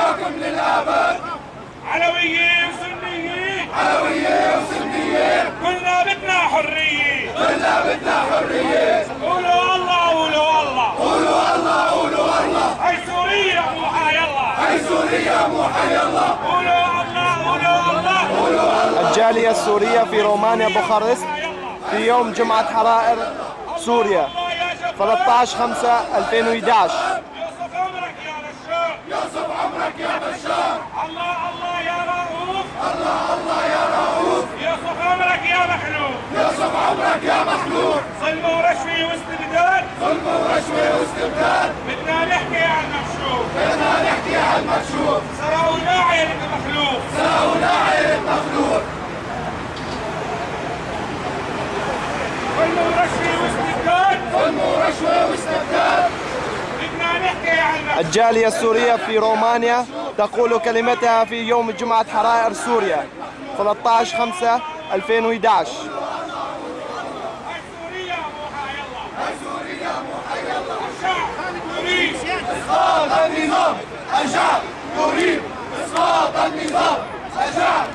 حكم للأبد. علويين وسنيين، علويين وسنيين، كلنا بدنا حرية، كلنا بدنا حرية. قولوا الله قولوا الله، قولوا الله قولوا الله. هاي سوريا مو حي الله، هاي سوريا مو حي الله. قولوا الله قولوا الله، قولوا الله. الجالية السورية في رومانيا بوخارست في يوم جمعة حرائر سوريا 13/5/2011. يوسف عمرك يا بشار، يوسف عمرك يا بشار. الله الله يا رؤوف، الله الله يا رؤوف. يوسف عمرك يا مخلوق، يوسف عمرك يا مخلوق. ظلم ورشوة واستبداد، ظلم ورشوة واستبداد. بدنا نحكي عن مكشوف، بدنا نحكي عن مكشوف. سرقونا عيلة المخلوق، سرقونا عيلة مخلوق. ظلم ورشوة واستبداد، ظلم ورشوة واستبداد. بدنا نحكي عن مكشوف. الجالية السورية في رومانيا تقول كلمتها في يوم جمعة حرائر سوريا 13/5/2011. هاي سوريا مو حي الله، هاي سوريا مو حي الله. الشعب يريد إسقاط النظام. الشعب يريد إسقاط النظام. الشعب